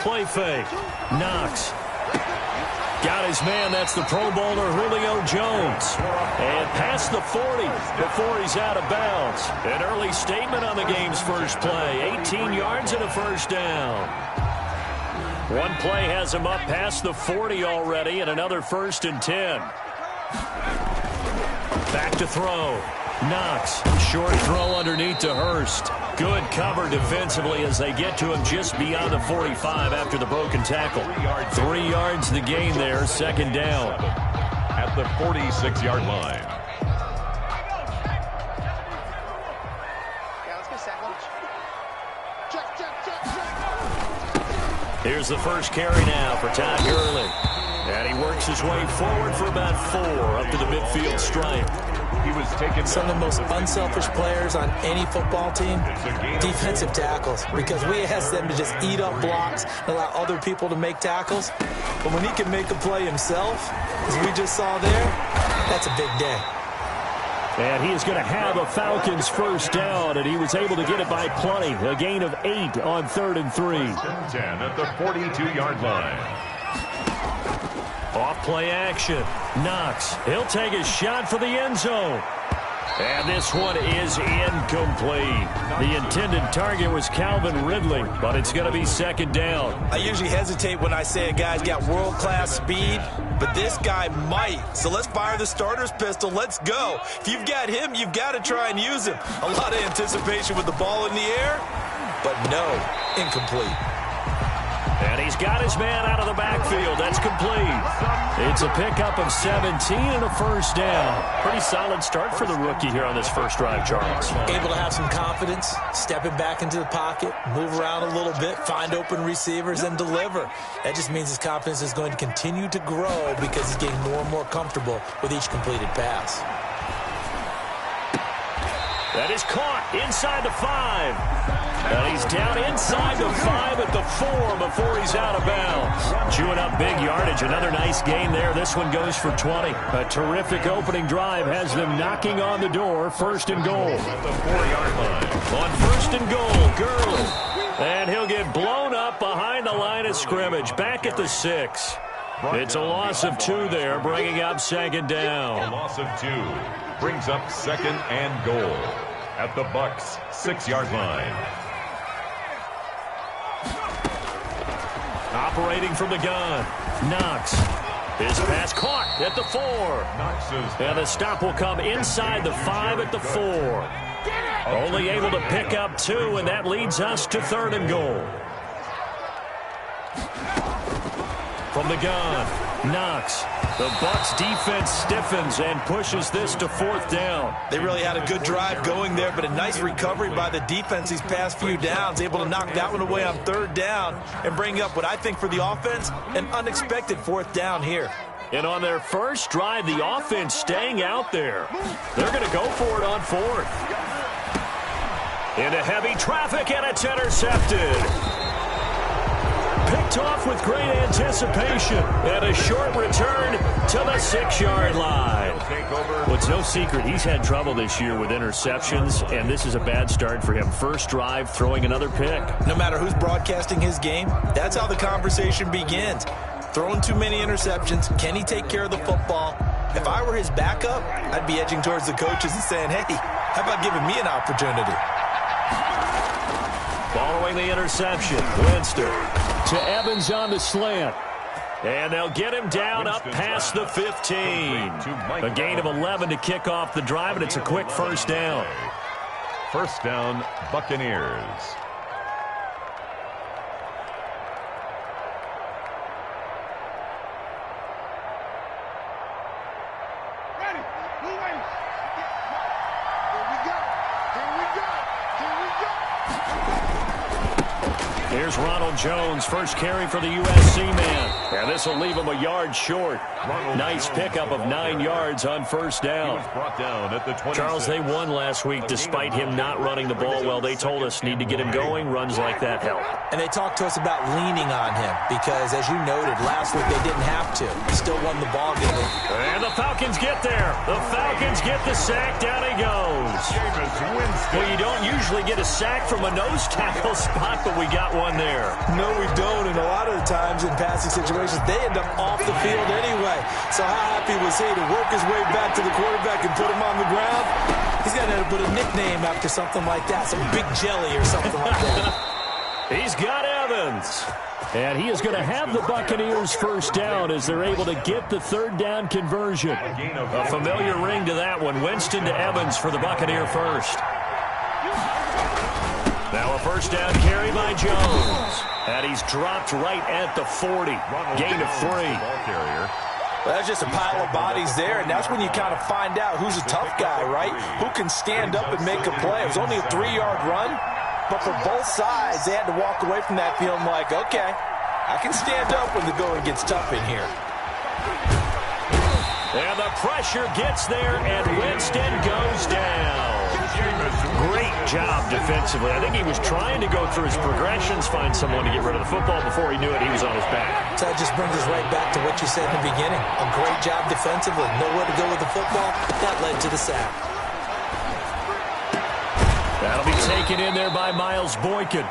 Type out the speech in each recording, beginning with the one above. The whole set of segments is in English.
play fake. Knox. Got his man. That's the Pro Bowler Julio Jones. And past the 40 before he's out of bounds. An early statement on the game's first play. 18 yards and a first down. One play has him up past the 40 already, and another 1st and 10. Back to throw. Knox. Short throw underneath to Hurst. Good cover defensively as they get to him just beyond the 45 after the broken tackle. 3 yards the gain there, 2nd down. At the 46-yard line. Here's the first carry now for Todd Gurley. And he works his way forward for about 4 up to the midfield stripe. He was taken. Some of the most unselfish players on any football team, defensive tackles, because we ask them to just eat up blocks and allow other people to make tackles. But when he can make a play himself, as we just saw there, that's a big day. And he is going to have a Falcons first down, and he was able to get it by plenty. A gain of 8 on 3rd and 3. 10 at the 42-yard line. Off play action. Knox. He'll take a shot for the end zone. And this one is incomplete. The intended target was Calvin Ridley, but it's going to be 2nd down. I usually hesitate when I say a guy's got world-class speed, but this guy might. So let's fire the starter's pistol. Let's go. If you've got him, you've got to try and use him. A lot of anticipation with the ball in the air, but no, incomplete. And he's got his man out of the backfield. That's complete. It's a pickup of 17 and a first down. Pretty solid start for the rookie here on this first drive, Charles. Able to have some confidence, stepping back into the pocket, move around a little bit, find open receivers, and deliver. That just means his confidence is going to continue to grow because he's getting more and more comfortable with each completed pass. That is caught inside the 5. And he's down inside the 5 at the 4 before he's out of bounds. Chewing up big yardage. Another nice gain there. This one goes for 20. A terrific opening drive has them knocking on the door. 1st and goal. At the 4-yard line. On 1st and goal, Gurley. And he'll get blown up behind the line of scrimmage. Back at the 6. It's a loss of 2 there, bringing up 2nd down. A loss of 2 brings up 2nd and goal. At the Bucs' 6-yard line. Operating from the gun. Knox. His pass caught at the 4. And the stop will come inside the 5 at the 4. Only able to pick up 2, and that leads us to 3rd and goal. From the gun, Knox. The Bucs defense stiffens and pushes this to 4th down. They really had a good drive going there, but a nice recovery by the defense these past few downs, able to knock that one away on 3rd down and bring up what I think for the offense, an unexpected 4th down here. And on their first drive, the offense staying out there. They're going to go for it on 4th. Into heavy traffic, and it's intercepted. Picked off with great anticipation, and a short return to the 6-yard line. Well, it's no secret he's had trouble this year with interceptions, and this is a bad start for him. First drive, throwing another pick. No matter who's broadcasting his game, that's how the conversation begins. Throwing too many interceptions, can he take care of the football? If I were his backup, I'd be edging towards the coaches and saying, hey, how about giving me an opportunity? Following the interception, Winston to Evans on the slant. And they'll get him down up past the 15. A gain of 11 to kick off the drive, and it's a quick first down. First down, Buccaneers. Here's Ronald Jones, first carry for the USC man. And this will leave him a yard short. Nice pickup of 9 yards on first down. Charles, they won last week despite him not running the ball well. They told us need to get him going. Runs like that help. And they talked to us about leaning on him because, as you noted, last week they didn't have to. Still won the ball game. And the Falcons get there. The Falcons get the sack. Down he goes. Well, you don't usually get a sack from a nose tackle spot, but we got one in there. No, we don't, and a lot of the times in passing situations, they end up off the field anyway. So how happy was he to work his way back to the quarterback and put him on the ground? He's got to put a nickname after something like that, some big jelly or something like that. He's got Evans. And he is going to have the Buccaneers first down as they're able to get the third down conversion. A familiar ring to that one. Winston to Evans for the Buccaneer first. Now a first down carry by Jones. And he's dropped right at the 40. Gain of 3. Well, that's just a pile of bodies there, and that's when you kind of find out who's a tough guy, right? Who can stand up and make a play. It was only a 3-yard run, but for both sides, they had to walk away from that feeling like, okay, I can stand up when the going gets tough in here. And the pressure gets there, and Winston goes down. Great job defensively. I think he was trying to go through his progressions, find someone to get rid of the football. Before he knew it, he was on his back. So that just brings us right back to what you said in the beginning. A great job defensively. Nowhere to go with the football. That led to the sack. That'll be taken in there by Miles Boykin.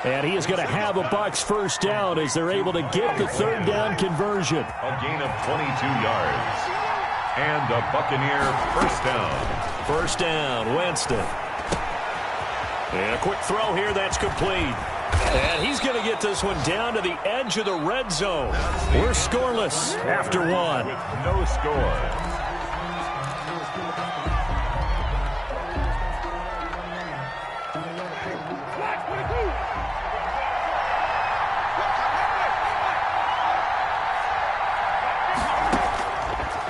And he is going to have a Bucs first down as they're able to get the third down conversion. A gain of 22 yards. And a Buccaneer first down. First down, Winston. And a quick throw here, that's complete. And he's going to get this one down to the edge of the red zone. We're scoreless after one. With no score.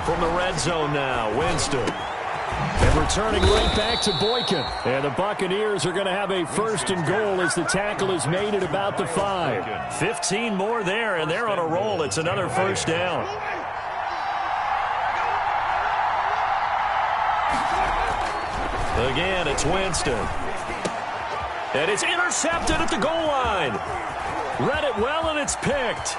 From the red zone now, Winston. And returning right back to Boykin. And the Buccaneers are going to have a first and goal as the tackle is made at about the 5. 15 more there, and they're on a roll. It's another first down. Again, it's Winston. And it's intercepted at the goal line. Read it well, and it's picked.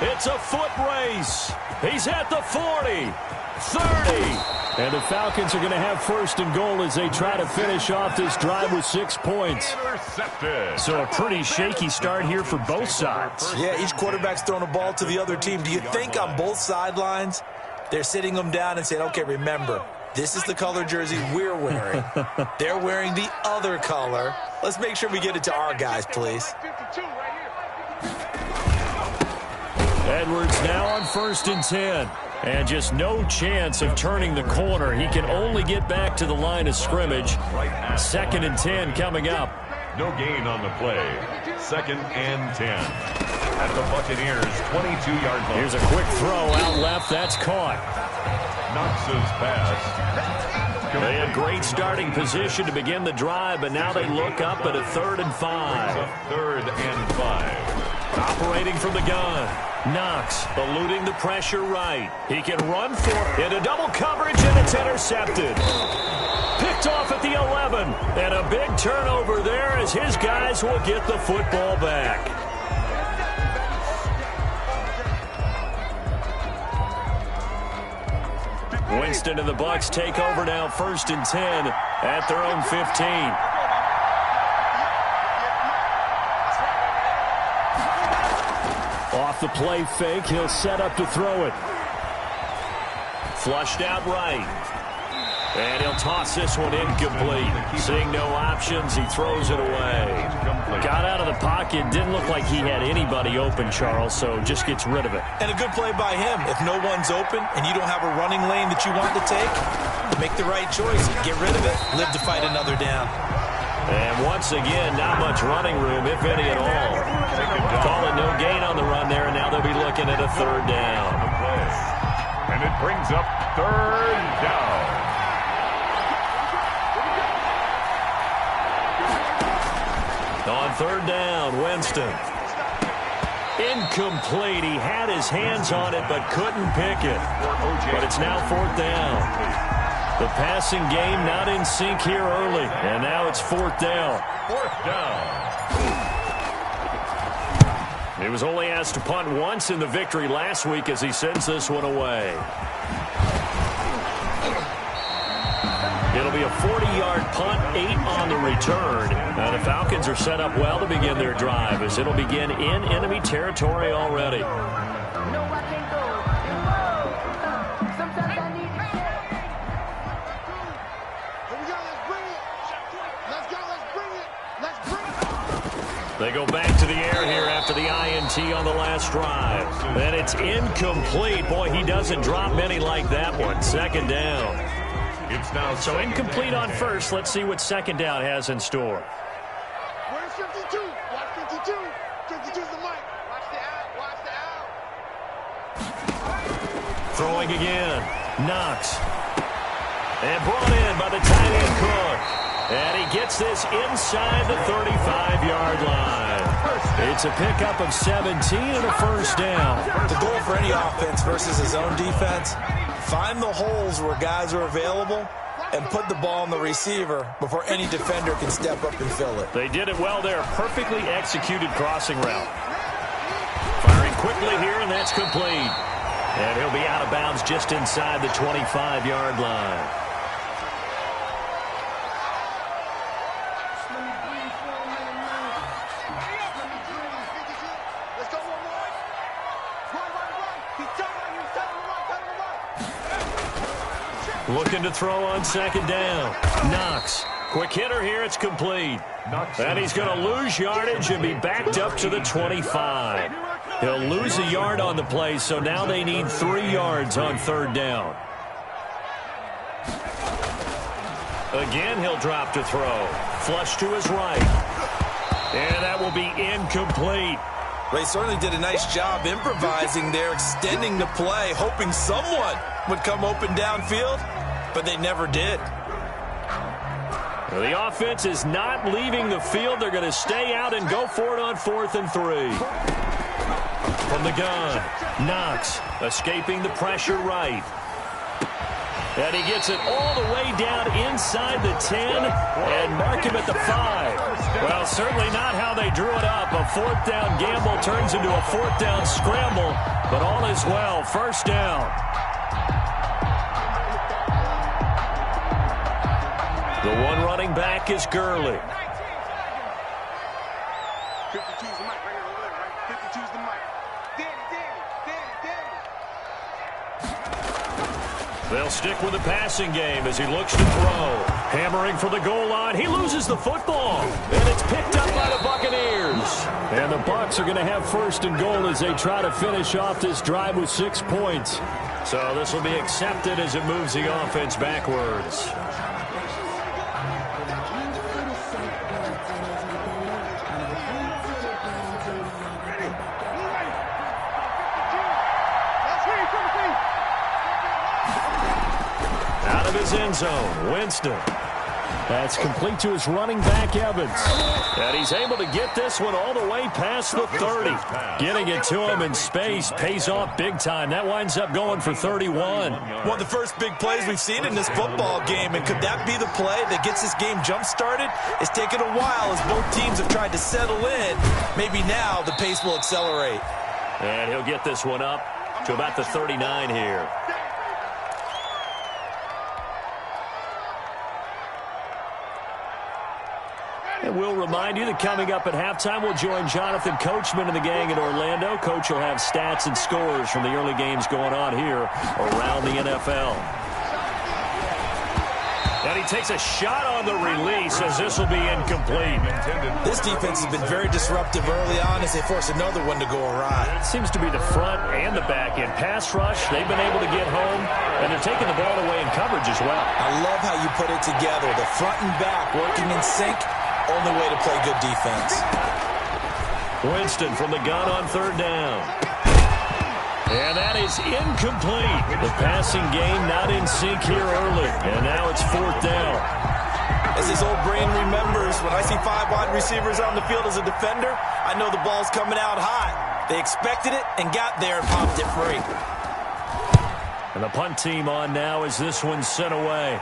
It's a foot race. He's at the 40, 30. And the Falcons are going to have first and goal as they try to finish off this drive with 6 points. Intercepted. So a pretty shaky start here for both sides. Yeah, each quarterback's throwing a ball to the other team. Do you think on both sidelines they're sitting them down and saying, okay, remember, this is the color jersey we're wearing. They're wearing the other color. Let's make sure we get it to our guys, please. Edwards now on 1st and 10. And just no chance of turning the corner. He can only get back to the line of scrimmage. 2nd and 10 coming up. No gain on the play. 2nd and 10. At the Buccaneers' 22-yard line. Here's a quick throw out left. That's caught. Knox's pass. They had great starting position to begin the drive, but now they look up at a 3rd and 5. 3rd and 5. Operating from the gun. Knox eluding the pressure right. He can run for it into double coverage, and it's intercepted. Picked off at the 11. And a big turnover there as his guys will get the football back. Winston and the Bucs take over now 1st and 10 at their own 15. Off the play fake, he'll set up to throw it. Flushed out right. And he'll toss this one incomplete. Seeing no options, he throws it away. Got out of the pocket, didn't look like he had anybody open, Charles, so just gets rid of it. And a good play by him. If no one's open and you don't have a running lane that you want to take, make the right choice. Get rid of it, live to fight another down. And once again, not much running room, if any at all. Call it no gain on the run there, and now they'll be looking at a 3rd down. And it brings up 3rd down. On 3rd down, Winston. Incomplete. He had his hands on it, but couldn't pick it. But it's now 4th down. The passing game not in sync here early, and now it's 4th down. 4th down. He was only asked to punt once in the victory last week as he sends this one away. It'll be a 40-yard punt, 8 on the return. Now the Falcons are set up well to begin their drive as it'll begin in enemy territory already. They go back to the air here after the INT on the last drive. And it's incomplete. Boy, he doesn't drop many like that one. Second down. It's now so incomplete on first. Let's see what second down has in store. Where's 52? Watch 52. 52's the mic. Watch the out. Watch the out. Throwing again. Knox. And brought in by the tight end Cook. And he gets this inside the 35-yard line. It's a pickup of 17 and a first down. The goal for any offense versus his own defense, find the holes where guys are available and put the ball on the receiver before any defender can step up and fill it. They did it well there. Perfectly executed crossing route. Firing quickly here, and that's complete. And he'll be out of bounds just inside the 25-yard line. Looking to throw on second down. Knox. Quick hitter here. It's complete. And he's going to lose yardage and be backed up to the 25. He'll lose a yard on the play, so now they need 3 yards on third down. Again, he'll drop to throw. Flush to his right. And that will be incomplete. They certainly did a nice job improvising there, extending the play, hoping someone would come open downfield, but they never did. Well, the offense is not leaving the field. They're going to stay out and go for it on 4th and 3. From the gun, Knox escaping the pressure right. And he gets it all the way down inside the 10 and mark him at the 5. Well, certainly not how they drew it up. A 4th down gamble turns into a 4th down scramble, but all is well. First down. The one running back is Gurley. 52's the mic right here over there, right? 52's the mic. Danny. They'll stick with the passing game as he looks to throw. Hammering for the goal line. He loses the football. And it's picked up by the Buccaneers. And the Bucs are going to have 1st and goal as they try to finish off this drive with 6 points. So this will be accepted as it moves the offense backwards. Out of his end zone, Winston. That's complete to his running back, Evans. And he's able to get this one all the way past the 30. Getting it to him in space pays off big time. That winds up going for 31. One of the first big plays we've seen in this football game, and could that be the play that gets this game jump-started? It's taken a while as both teams have tried to settle in. Maybe now the pace will accelerate. And he'll get this one up to about the 39 here. And we'll remind you that coming up at halftime, we'll join Jonathan Coachman and the gang in Orlando. Coach will have stats and scores from the early games going on here around the NFL. And he takes a shot on the release as this will be incomplete. This defense has been very disruptive early on as they force another one to go awry. It seems to be the front and the back end. Pass rush, they've been able to get home, and they're taking the ball away in coverage as well. I love how you put it together. The front and back working in sync. Only way to play good defense. Winston from the gun on third down. And that is incomplete. The passing game not in sync here early. And now it's 4th down. As his old brain remembers, when I see 5 wide receivers on the field as a defender, I know the ball's coming out hot. They expected it and got there and popped it free. And the punt team on now as this one's sent away.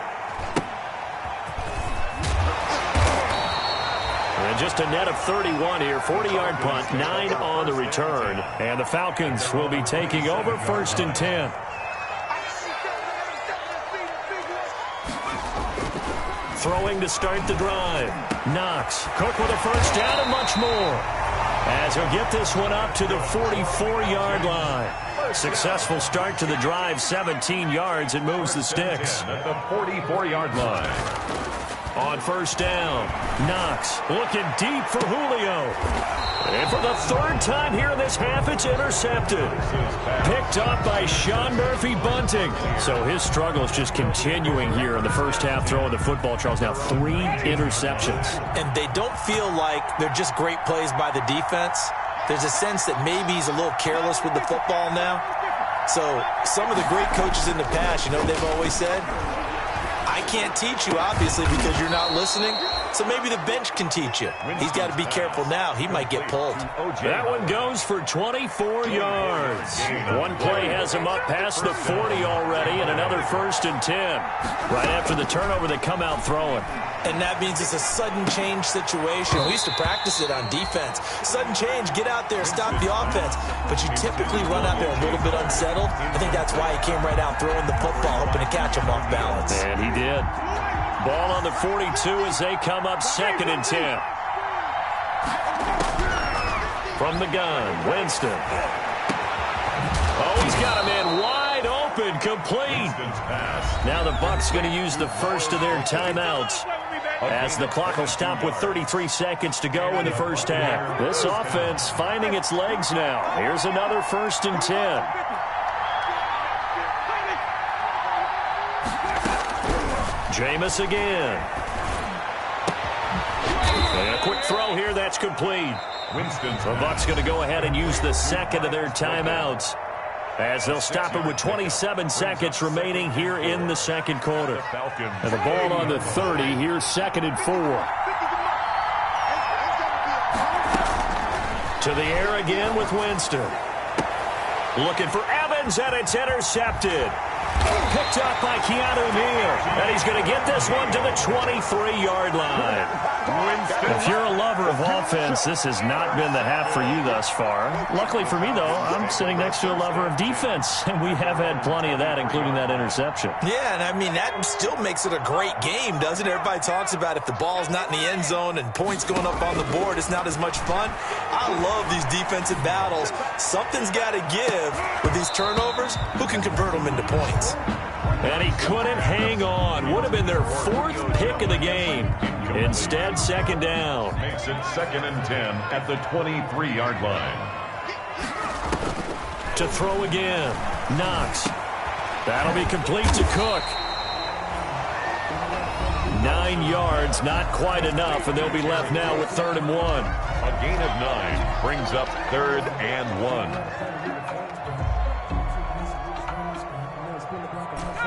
And just a net of 31 here, 40-yard punt, 9 on the return. And the Falcons will be taking over 1st and 10. throwing to start the drive. Knox. Cook with a first down and much more. As he'll get this one up to the 44-yard line. Successful start to the drive, 17 yards. It moves the sticks. At the 44-yard line. On first down, Knox looking deep for Julio. And for the third time here in this half, it's intercepted. Picked up by Sean Murphy-Bunting. So his struggle is just continuing here in the first half, throwing the football. Charles, now 3 interceptions. And they don't feel like they're just great plays by the defense. There's a sense that maybe he's a little careless with the football now. So some of the great coaches in the past, you know what they've always said? I can't teach you, obviously, because you're not listening. So maybe the bench can teach you. He's got to be careful now. He might get pulled. That one goes for 24 yards. One play has him up past the 40 already, and another 1st and 10. Right after the turnover, they come out throwing. And that means it's a sudden change situation. We used to practice it on defense. Sudden change, get out there, stop the offense. But you typically run out there a little bit unsettled. I think that's why he came right out throwing the football, hoping to catch him off balance. And he did. Ball on the 42 as they come up 2nd and 10. From the gun, Winston. Oh, he's got a man wide open, complete. Now the Bucs going to use the first of their timeouts as the clock will stop with 33 seconds to go in the first half. This offense finding its legs now. Here's another 1st and 10. Jameis again. And a quick throw here, that's complete. The Bucs going to go ahead and use the second of their timeouts as they'll stop it with 27 seconds remaining here in the second quarter. And the ball on the 30, here's 2nd and 4. To the air again with Winston. Looking for Evans, and it's intercepted. Picked up by Keanu Neal. And he's going to get this one to the 23-yard line. If you're a lover of offense, this has not been the half for you thus far. Luckily for me, though, I'm sitting next to a lover of defense, and we have had plenty of that, including that interception. Yeah, and I mean, that still makes it a great game, doesn't it? Everybody talks about if the ball's not in the end zone and points going up on the board, it's not as much fun. I love these defensive battles. Something's got to give with these turnovers. Who can convert them into points? And he couldn't hang on. Would have been their 4th pick of the game. Instead, 2nd down. Makes it 2nd and 10 at the 23-yard line. To throw again. Knox. That'll be complete to Cook. 9 yards, not quite enough, and they'll be left now with 3rd and 1. A gain of 9 brings up 3rd and 1.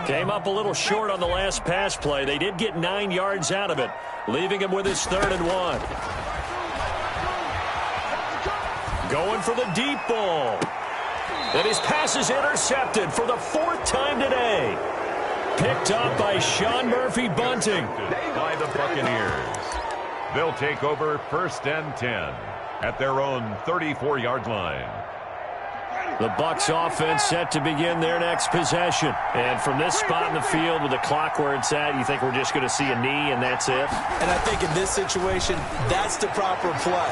Came up a little short on the last pass play. They did get 9 yards out of it, leaving him with his 3rd and 1. Going for the deep ball. And his pass is intercepted for the 4th time today. Picked up by Sean Murphy-Bunting. By the Buccaneers. They'll take over 1st and 10 at their own 34-yard line. The Bucs offense set to begin their next possession. And from this spot in the field with the clock where it's at, you think we're just going to see a knee and that's it? And I think in this situation, that's the proper play.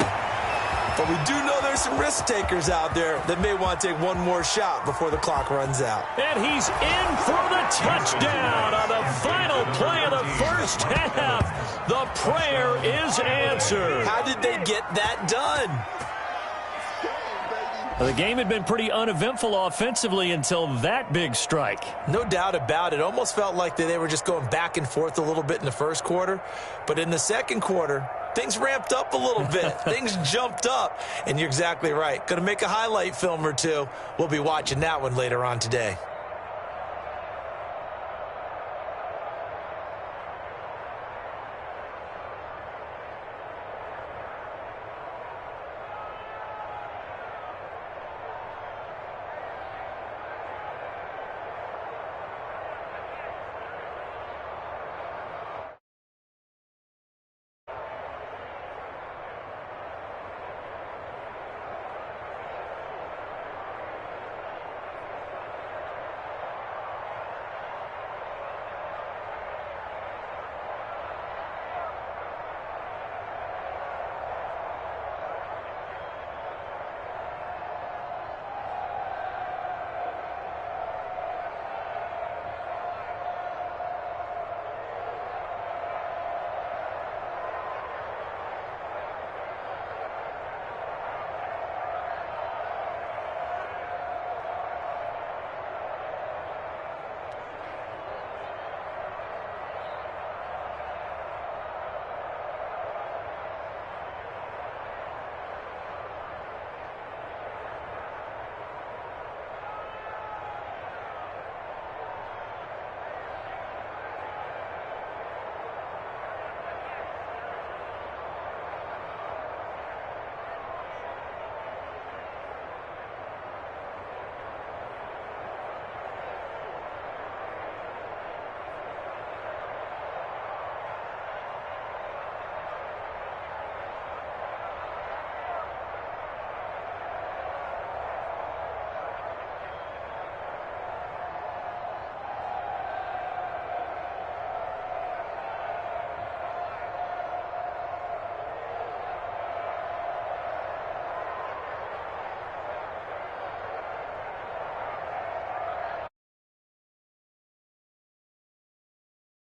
But we do know there's some risk takers out there that may want to take one more shot before the clock runs out. And he's in for the touchdown on the final play of the first half. The prayer is answered. How did they get that done? The game had been pretty uneventful offensively until that big strike. No doubt about it. Almost felt like they were just going back and forth a little bit in the first quarter. But in the second quarter, things ramped up a little bit. Things jumped up. And you're exactly right. Going to make a highlight film or two. We'll be watching that one later on today.